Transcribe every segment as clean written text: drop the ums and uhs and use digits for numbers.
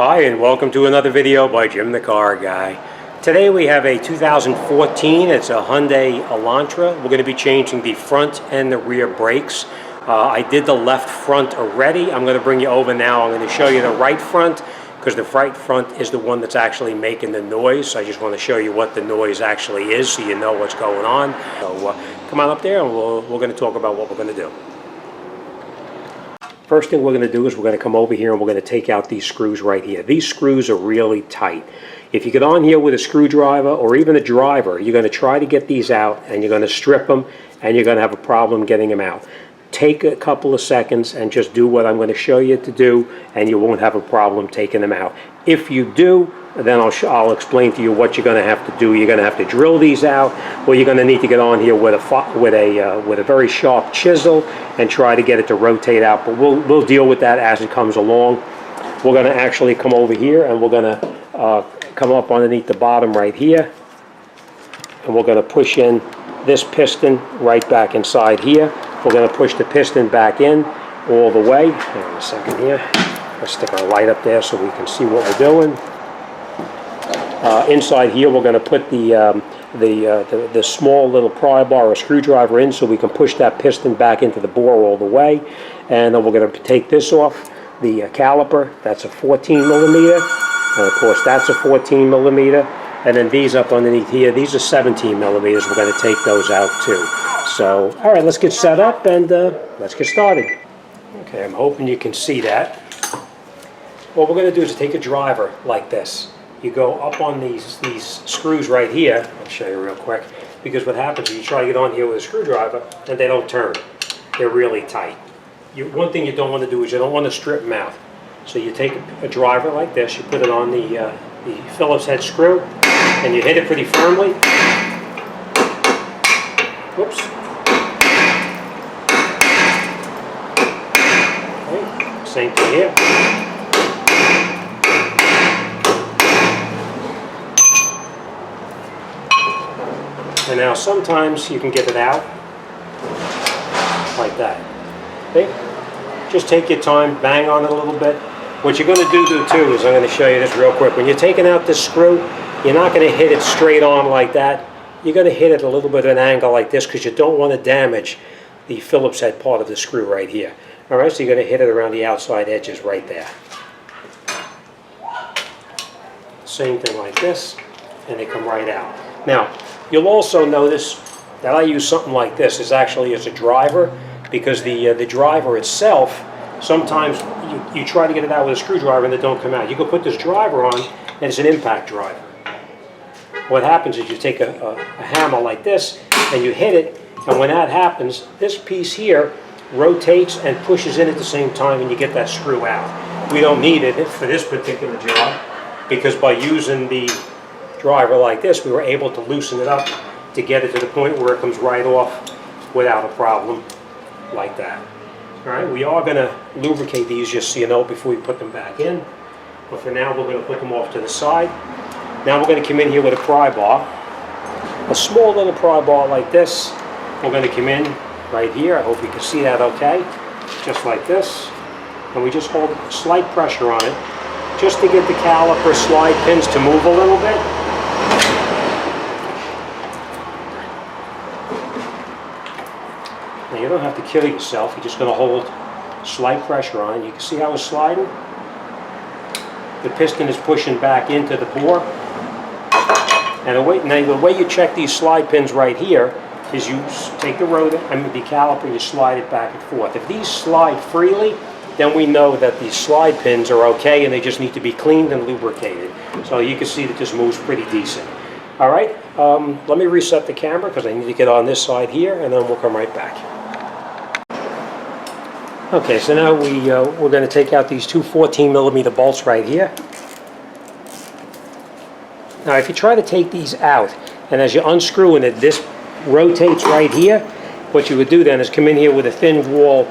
Hi and welcome to another video by Jim the Car Guy. Today we have a 2014, it's a Hyundai Elantra. We're going to be changing the front and the rear brakes. I did the left front already. I'm going to bring you over now. I'm going to show you the right front because the right front is the one that's actually making the noise. I just want to show you what the noise actually is so you know what's going on. So come on up there and we're going to talk about what we're going to do. First thing we're going to do is we're going to come over here and we're going to take out these screws right here. These screws are really tight. If you get on here with a screwdriver or even a driver, you're going to try to get these out and you're going to strip them and you're going to have a problem getting them out. Take a couple of seconds and just do what I'm going to show you to do and you won't have a problem taking them out. If you do, then I'll explain to you what you're going to have to do. You're going to have to drill these out, or you're going to need to get on here with a very sharp chisel and try to get it to rotate out. But we'll deal with that as it comes along. We're going to actually come over here and we're going to come up underneath the bottom right here, and we're going to push in this piston right back inside here. We're going to push the piston back in all the way. Hang on a second here. Let's stick our light up there so we can see what we're doing. Inside here we're going to put the small little pry bar or screwdriver in so we can push that piston back into the bore all the way. And then we're going to take this off, the caliper. That's a 14 millimeter. And of course that's a 14 millimeter. And then these up underneath here, these are 17 millimeters. We're going to take those out too. So, all right, let's get set up and let's get started. Okay, I'm hoping you can see that. What we're going to do is take a driver like this. You go up on these screws right here. I'll show you real quick. Because what happens is you try to get on here with a screwdriver and they don't turn. They're really tight. One thing you don't want to do is you don't want to strip them out. So you take a driver like this, you put it on the Phillips head screw, and you hit it pretty firmly. Whoops. Okay. Same thing here. And now sometimes you can get it out like that. Okay? Just take your time, bang on it a little bit. What you're going to do too is I'm going to show you this real quick. When you're taking out this screw, you're not going to hit it straight on like that. You're going to hit it a little bit at an angle like this because you don't want to damage the Phillips head part of the screw right here. Alright, so you're going to hit it around the outside edges right there. Same thing like this, and they come right out. Now, you'll also notice that I use something like this as actually as a driver because the driver itself, sometimes you try to get it out with a screwdriver and they don't come out. You can put this driver on and it's an impact driver. What happens is you take a hammer like this and you hit it, and when that happens, this piece here rotates and pushes in at the same time and you get that screw out. We don't need it for this particular job because by using the driver like this, we were able to loosen it up to get it to the point where it comes right off without a problem like that. Alright, we are going to lubricate these just so you know before we put them back in. But for now we're going to put them off to the side. Now we're going to come in here with a pry bar. A small little pry bar like this. We're going to come in right here. I hope you can see that okay. Just like this. And we just hold slight pressure on it just to get the caliper slide pins to move a little bit. Now you don't have to kill yourself. You're just going to hold slight pressure on it. You can see how it's sliding. The piston is pushing back into the bore. And the way you check these slide pins right here is you take the caliper and you slide it back and forth. If these slide freely, then we know that these slide pins are okay and they just need to be cleaned and lubricated. So you can see that this moves pretty decent. Alright, let me reset the camera because I need to get on this side here and then we'll come right back. Okay, so now we're going to take out these two 14 millimeter bolts right here. Now if you try to take these out, and as you're unscrewing it, this rotates right here, what you would do then is come in here with a thin wall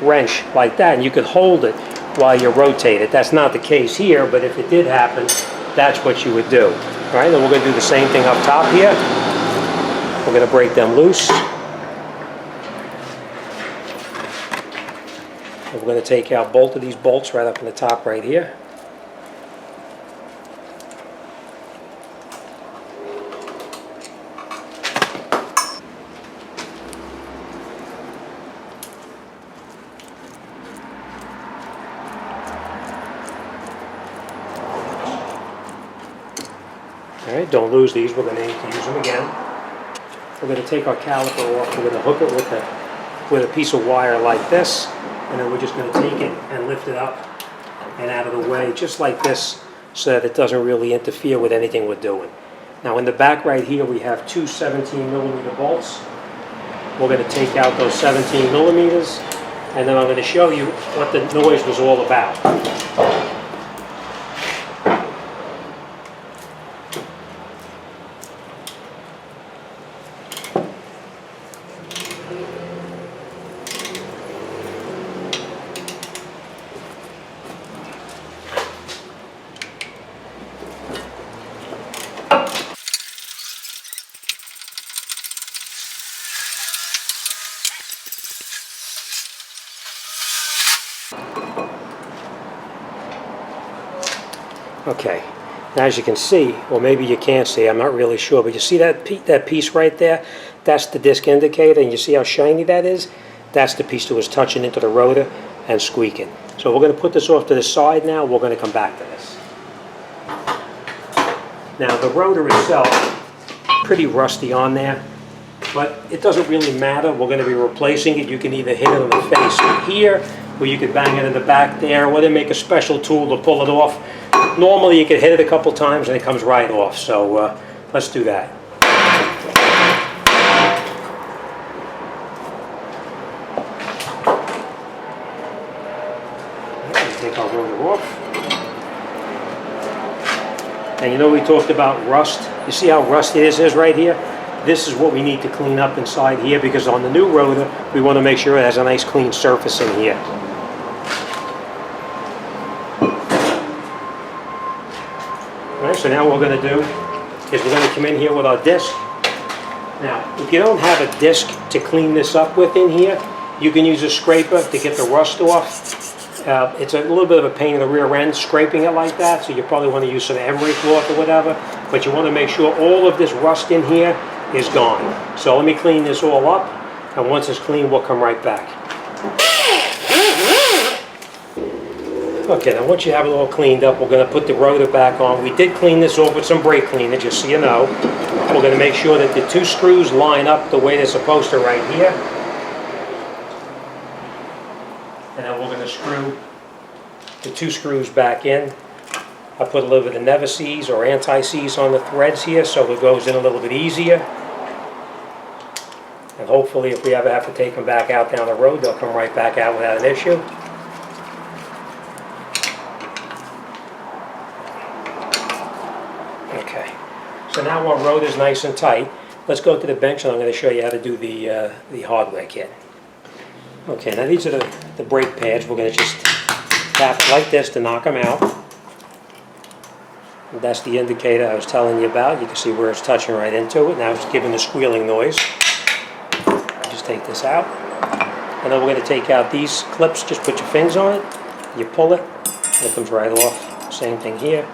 wrench like that, and you could hold it while you rotate it. That's not the case here, but if it did happen, that's what you would do. All right, then we're going to do the same thing up top here. We're going to break them loose. And we're going to take out both of these bolts right up in the top right here. All right, don't lose these. We're going to need to use them again. We're going to take our caliper off. We're going to hook it with a piece of wire like this, and then we're just going to take it and lift it up and out of the way, just like this, so that it doesn't really interfere with anything we're doing. Now in the back right here, we have two 17mm bolts. We're going to take out those 17mm, and then I'm going to show you what the noise was all about. Okay, now as you can see, or maybe you can't see, I'm not really sure, but you see that piece right there? That's the disc indicator, and you see how shiny that is? That's the piece that was touching into the rotor and squeaking. So we're going to put this off to the side now. We're going to come back to this. Now the rotor itself, pretty rusty on there, but it doesn't really matter. We're going to be replacing it. You can either hit it on the face here, or you could bang it in the back there, or they make a special tool to pull it off. Normally you could hit it a couple times and it comes right off, so let's do that. Take our rotor off. And you know we talked about rust. You see how rusty this is right here? This is what we need to clean up inside here, because on the new rotor we want to make sure it has a nice clean surface in here. Alright, so now what we're going to do is we're going to come in here with our disc. Now, if you don't have a disc to clean this up with in here, you can use a scraper to get the rust off. It's a little bit of a pain in the rear end scraping it like that, so you probably want to use some emery cloth or whatever, but you want to make sure all of this rust in here is gone. So let me clean this all up, and once it's clean, we'll come right back. Okay, now once you have it all cleaned up, we're going to put the rotor back on. We did clean this off with some brake cleaner, just so you know. We're going to make sure that the two screws line up the way they're supposed to right here. And then we're going to screw the two screws back in. I put a little bit of never-seize or anti-seize on the threads here, so it goes in a little bit easier. And hopefully if we ever have to take them back out down the road, they'll come right back out without an issue. Okay, so now our rotor is nice and tight. Let's go to the bench and I'm going to show you how to do the hardware kit. Okay, now these are the brake pads. We're going to just tap it like this to knock them out. And that's the indicator I was telling you about. You can see where it's touching right into it. Now it's giving the squealing noise. Just take this out. And then we're going to take out these clips. Just put your fingers on it. You pull it, and it comes right off. Same thing here.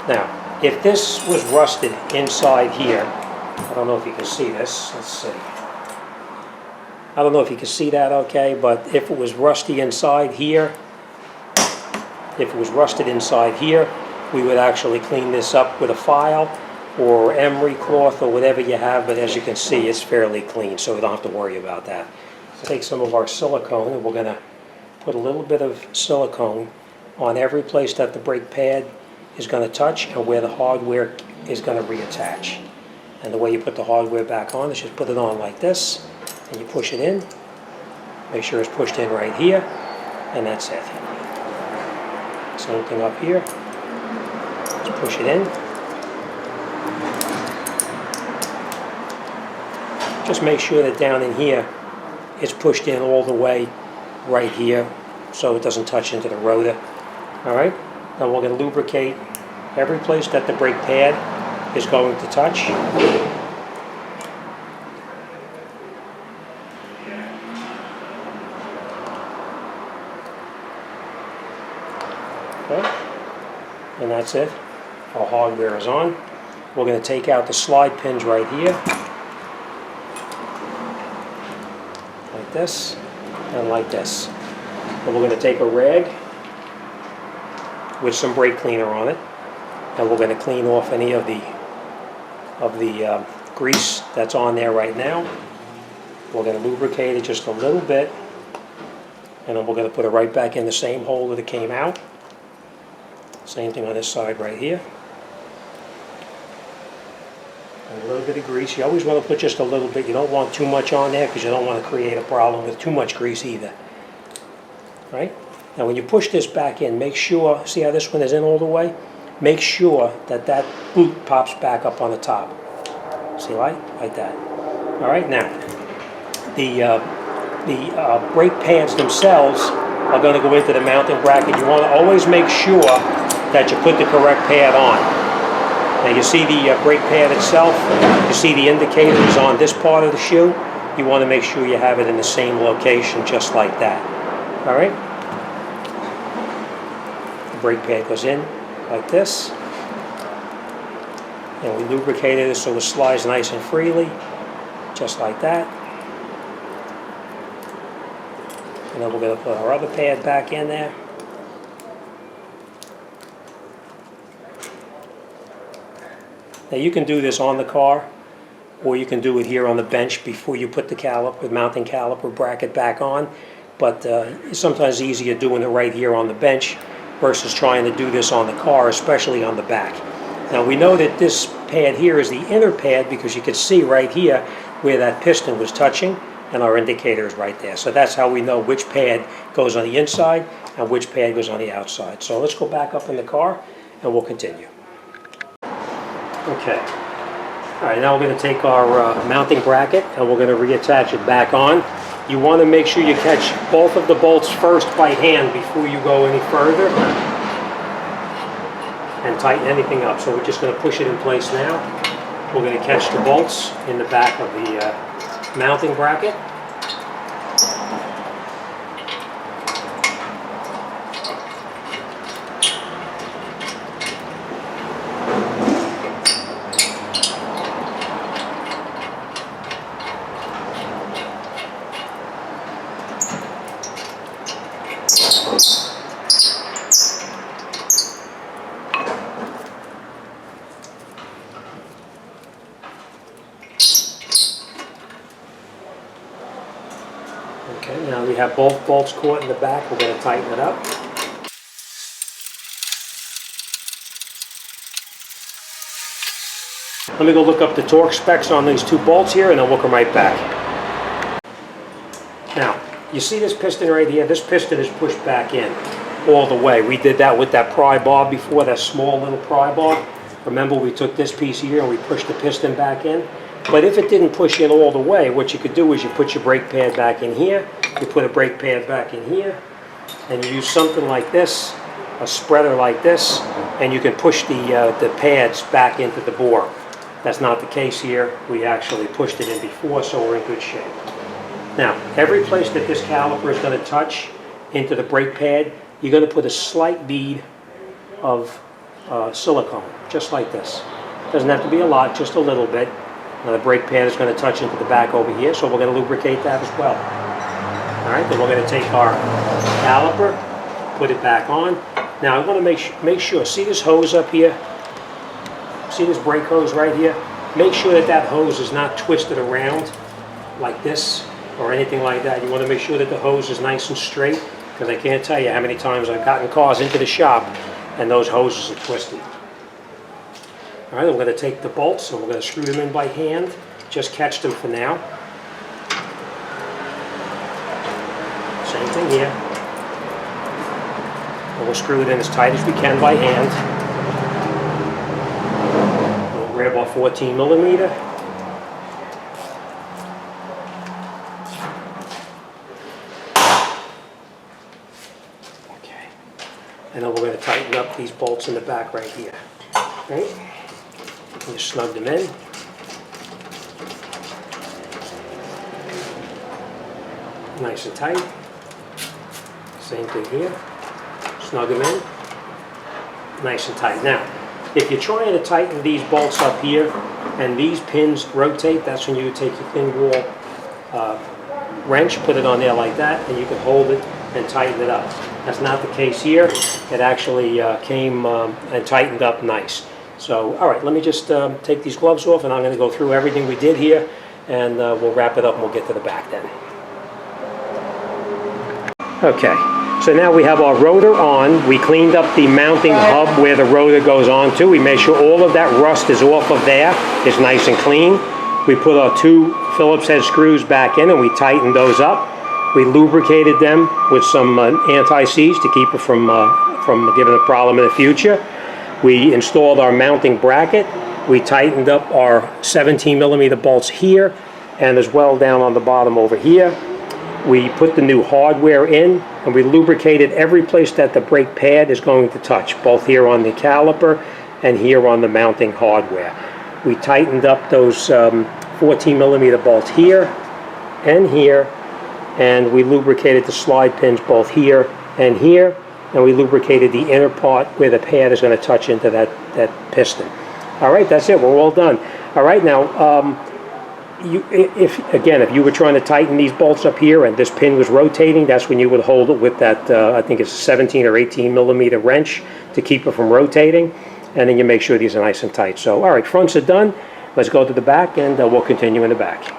Now, if this was rusted inside here, I don't know if you can see this. Let's see. I don't know if you can see that okay, but if it was rusty inside here, we would actually clean this up with a file or emery cloth or whatever you have, but as you can see, it's fairly clean, so we don't have to worry about that. So take some of our silicone, and we're going to put a little bit of silicone on every place that the brake pad is going to touch and where the hardware is going to reattach. And the way you put the hardware back on is just put it on like this, and you push it in. Make sure it's pushed in right here, and that's it. Same thing up here. Just push it in. Just make sure that down in here it's pushed in all the way right here so it doesn't touch into the rotor. Alright, now we're going to lubricate every place that the brake pad is going to touch. Okay. And that's it. Our hardware is on. We're going to take out the slide pins right here, like this and like this. And we're going to take a rag with some brake cleaner on it, and we're going to clean off any of the of the grease that's on there right now. We're going to lubricate it just a little bit, and then we're going to put it right back in the same hole that it came out. Same thing on this side right here. And a little bit of grease. You always want to put just a little bit. You don't want too much on there because you don't want to create a problem with too much grease either. Right? Now when you push this back in, make sure, see how this one is in all the way? Make sure that that boot pops back up on the top. See, like that. All right, now, the brake pads themselves are going to go into the mounting bracket. You want to always make sure that you put the correct pad on. Now you see the brake pad itself, you see the indicator is on this part of the shoe. You want to make sure you have it in the same location, just like that. All right? The brake pad goes in like this. And we lubricated it so it slides nice and freely, just like that. And then we're going to put our other pad back in there. Now you can do this on the car, or you can do it here on the bench before you put the caliper, mounting caliper bracket back on. But it's sometimes easier doing it right here on the bench versus trying to do this on the car, especially on the back. Now we know that this pad here is the inner pad because you can see right here where that piston was touching, and our indicator is right there. So that's how we know which pad goes on the inside and which pad goes on the outside. So let's go back up in the car and we'll continue. Okay. All right, now we're going to take our mounting bracket and we're going to reattach it back on. You want to make sure you catch both of the bolts first by hand before you go any further and tighten anything up. So we're just going to push it in place now. We're going to catch the bolts in the back of the mounting bracket. Okay, now we have both bolts caught in the back. We're going to tighten it up. Let me go look up the torque specs on these two bolts here and then we'll come right back. Now, you see this piston right here? This piston is pushed back in all the way. We did that with that pry bar before, that small little pry bar. Remember, we took this piece here and we pushed the piston back in. But if it didn't push in all the way, what you could do is you put your brake pad back in here, you put a brake pad back in here, and you use something like this, a spreader like this, and you can push the pads back into the bore. That's not the case here. We actually pushed it in before, so we're in good shape. Now, every place that this caliper is going to touch into the brake pad, you're going to put a slight bead of silicone, just like this. Doesn't have to be a lot, just a little bit. Now the brake pad is going to touch into the back over here, so we're going to lubricate that as well. All right, then we're going to take our caliper, put it back on. Now I want to make sure, see this hose up here? See this brake hose right here? Make sure that that hose is not twisted around like this or anything like that. You want to make sure that the hose is nice and straight, because I can't tell you how many times I've gotten cars into the shop and those hoses are twisted. All right, we're going to take the bolts and we're going to screw them in by hand. Just catch them for now. Same thing here. And we'll screw it in as tight as we can by hand. We'll grab our 14 millimeter. Okay. And then we're going to tighten up these bolts in the back right here. Right? Just snug them in. Nice and tight. Same thing here. Snug them in. Nice and tight. Now, if you're trying to tighten these bolts up here and these pins rotate, that's when you would take your thin wall wrench, put it on there like that, and you can hold it and tighten it up. That's not the case here. It actually came and tightened up nice. So, all right, let me just take these gloves off, and I'm going to go through everything we did here, and we'll wrap it up and we'll get to the back then. Okay, so now we have our rotor on. We cleaned up the mounting hub where the rotor goes on to. We made sure all of that rust is off of there. It's nice and clean. We put our 2 Phillips head screws back in and we tightened those up. We lubricated them with some anti-seize to keep it from giving a problem in the future. We installed our mounting bracket. We tightened up our 17 millimeter bolts here and as well down on the bottom over here. We put the new hardware in and we lubricated every place that the brake pad is going to touch, both here on the caliper and here on the mounting hardware. We tightened up those 14 millimeter bolts here and here, and we lubricated the slide pins both here, and we lubricated the inner part where the pad is going to touch into that piston. All right, that's it. We're all done. All right, now, if you were trying to tighten these bolts up here and this pin was rotating, that's when you would hold it with that, I think it's a 17 or 18 millimeter wrench to keep it from rotating, and then you make sure these are nice and tight. So, all right, fronts are done. Let's go to the back, and we'll continue in the back.